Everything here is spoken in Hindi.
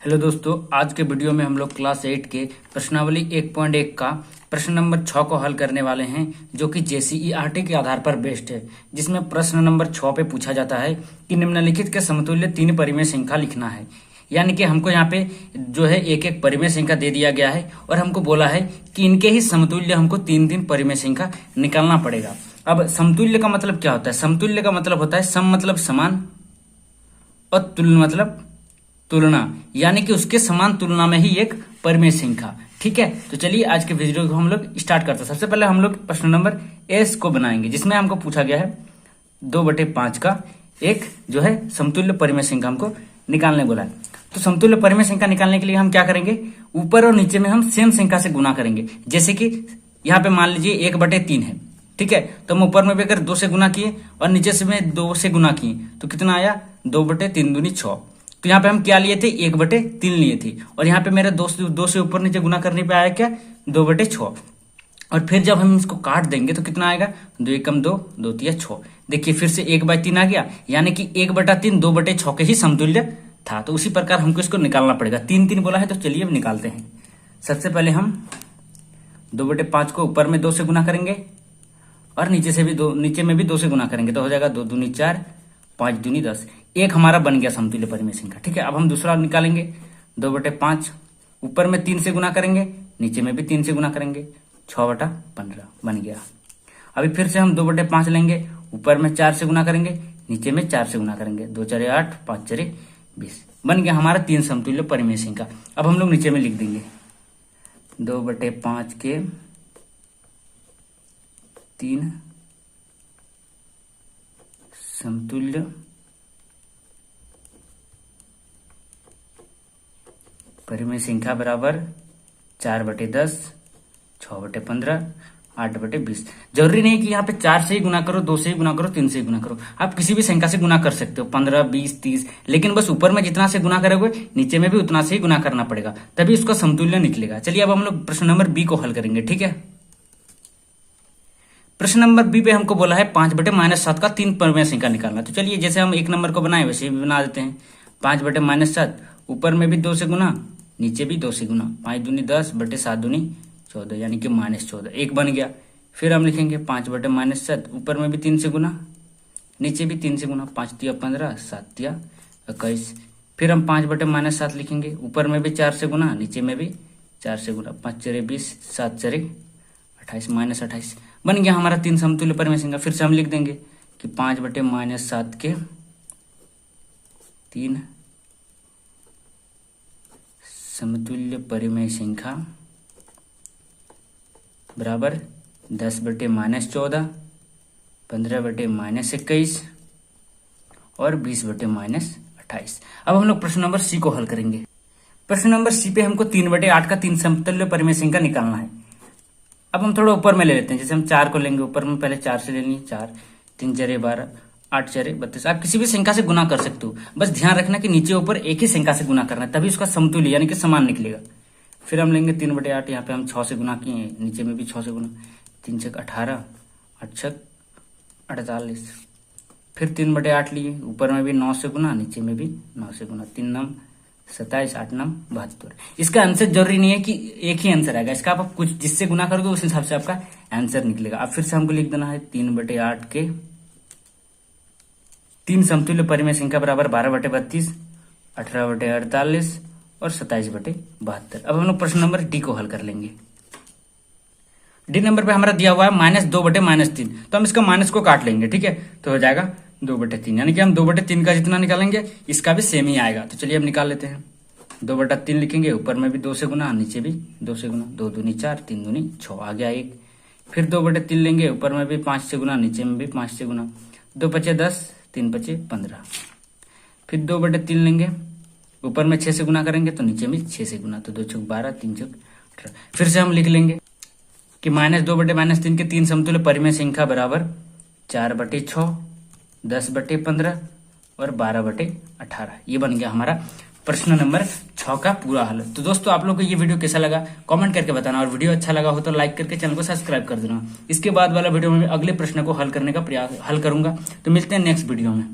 हेलो दोस्तों, आज के वीडियो में हम लोग क्लास 8 के प्रश्नावली 1.1 का प्रश्न नंबर 6 को हल करने वाले हैं, जो कि जेसीईआरटी के आधार पर बेस्ड है। जिसमें प्रश्न नंबर 6 पे पूछा जाता है कि निम्नलिखित के समतुल्य 3 परिमेय संख्या लिखना है। यानी कि हमको यहाँ पे जो है एक एक परिमेय संख्या दे दिया गया है और हमको बोला है कि इनके ही समतुल्य हमको 3 परिमेय संख्या निकालना पड़ेगा। अब समतुल्य का मतलब क्या होता है? समतुल्य का मतलब होता है सम मतलब समान और तुल्य मतलब तुलना, यानी कि उसके समान तुलना में ही एक परिमेय संख्या। ठीक है, तो चलिए आज के वीडियो को हम लोग स्टार्ट करते हैं। सबसे पहले हम लोग प्रश्न नंबर एस को बनाएंगे, जिसमें हमको पूछा गया है 2/5 का एक जो है समतुल्य परिमेय संख्या हमको निकालने बोला है। तो समतुल्य परिमेय संख्या निकालने के लिए हम क्या करेंगे, ऊपर और नीचे में हम सेम संख्या से गुना करेंगे। जैसे कि यहाँ पे मान लीजिए 1/3 है, ठीक है, तो हम ऊपर में भी अगर 2 से गुना किए और नीचे से में 2 से गुना किए तो कितना आया, 2/3 दूनी 6। तो यहाँ पे हम क्या लिए थे, 1/3 लिए थे, और यहाँ पे मेरा 2 से ऊपर नीचे गुना करने पे आया क्या, 2/6। और फिर जब हम इसको काट देंगे तो कितना आएगा, 2 एकम 2, 2 तिया 6। देखिए फिर से 1/3 आ गया, यानी कि 1/3 2/6 के ही समतुल्य था। तो उसी प्रकार हमको इसको निकालना पड़ेगा। 3 बोला है, तो चलिए अब निकालते हैं। सबसे पहले हम 2/5 को ऊपर में 2 से गुना करेंगे और नीचे में भी 2 से गुना करेंगे, तो हो जाएगा 2 दूनी 4, 5 दूनी 10। एक हमारा बन गया समतुल्य परिमेय संख्या। ठीक है, अब हम दूसरा निकालेंगे। 2/5 ऊपर में 3 से गुना करेंगे, नीचे में भी 3 से गुना करेंगे, 6/15 बन गया। अभी फिर से हम 2/5 लेंगे, ऊपर में 4 से गुना करेंगे, नीचे में 4 से गुना करेंगे, 2 4 8, 5 4 20 बन गया हमारा 3 समतुल्य परिमेय संख्या। अब हम लोग नीचे में लिख देंगे 2/5 के 3 समतुल्य परिमेय संख्या बराबर 4/10, 6/15, 8/20। जरूरी नहीं कि यहाँ पे 4 से ही गुना करो, 2 से ही गुना करो, 3 से ही गुना करो, आप किसी भी संख्या से गुना कर सकते हो, 15, 20, 30, लेकिन बस ऊपर में जितना से गुना करोगे नीचे में भी उतना से ही गुना करना पड़ेगा, तभी उसका समतुल्य निकलेगा। चलिए अब हम लोग प्रश्न नंबर बी को हल करेंगे। ठीक है, प्रश्न नंबर बी पे हमको बोला है 5/-7 का 3 परिमेय संख्या निकालना। तो चलिए जैसे हम 1 नंबर को बनाए वैसे भी बना देते हैं। 5/-7 ऊपर में भी 2 से गुना, नीचे भी 2 से गुना, 5 दूनी 10 बटे 7 दूनी 14, यानी कि -14, एक बन गया। फिर हम लिखेंगे 5/-7 ऊपर में भी 3 से गुना, नीचे भी 3 से गुना, 5 तिया 15, 7 तिया 21। फिर हम 5/-7 लिखेंगे, ऊपर में भी 4 से गुना, नीचे में भी 4 से गुना, 5 4 20, 7 4 28, -28 बन गया हमारा 3 समतुल्य परिमेय संख्या। फिर से हम लिख देंगे कि 5/-7 के 3 समतुल्य परिमेय संख्या बराबर 10/-14, 15/-21 और 20/-28। अब हम लोग प्रश्न नंबर सी को हल करेंगे। प्रश्न नंबर सी पे हमको 3/8 का 3 समतुल्य परिमेय संख्या निकालना है। अब हम थोड़ा ऊपर में ले लेते हैं, जैसे हम 4 को लेंगे, ऊपर में पहले 4 से लेनी, 4 3 4 12, 8 4 32। आप किसी भी संख्या से गुना कर सकते हो, बस ध्यान रखना कि नीचे ऊपर एक ही संख्या से गुना करना है, तभी उसका समतुल्य यानी कि समान निकलेगा। फिर हम लेंगे 3/8, यहाँ पे हम 6 से गुना किए, नीचे में भी 6 से गुना, 3 6 18, 8 6 48। फिर 3/8 लिए, ऊपर में भी 9 से गुना, नीचे में भी 9 से गुना, 3 9 27, 8 9 72। इसका आंसर जरूरी नहीं है कि एक ही आंसर आएगा, इसका आप कुछ जिससे गुना करोगे उस हिसाब से आपका आंसर निकलेगा। अब फिर से हमको लिख देना है 3/8 के 3 समतुल्य परिमेय संख्या बराबर 12/32, 18/48 और 27/72। अब हम लोग प्रश्न नंबर डी को हल कर लेंगे। डी नंबर पे हमारा दिया हुआ है -2/-3, तो हम इसका माइनस को काट लेंगे। ठीक है, तो हो जाएगा 2/3, यानी कि हम 2/3 का जितना निकालेंगे इसका भी सेम ही आएगा। तो चलिए अब निकाल लेते हैं। 2/3 लिखेंगे, ऊपर में भी 2 से गुना, नीचे भी 2 से गुना, 2 दूनी 4, 3 दूनी 6 आ गया 1। फिर 2/3 लेंगे, ऊपर में भी 5 से गुना, नीचे में भी 5 से गुना, 2 5 10, 3 5 15। फिर 2/3 लेंगे, ऊपर में 6 से गुना करेंगे तो नीचे में 6 से गुना, तो 2 6 12, 3 6 18। फिर से हम लिख लेंगे कि -2/-3 के 3 समतुल्य परिमेय संख्या बराबर 4/6, 10/15 और 12/18। ये बन गया हमारा प्रश्न नंबर 6 का पूरा हल। तो दोस्तों आप लोग को ये वीडियो कैसा लगा कमेंट करके बताना, और वीडियो अच्छा लगा हो तो लाइक करके चैनल को सब्सक्राइब कर देना। इसके बाद वाला वीडियो में अगले प्रश्न को हल करने का प्रयास हल करूंगा। तो मिलते हैं नेक्स्ट वीडियो में।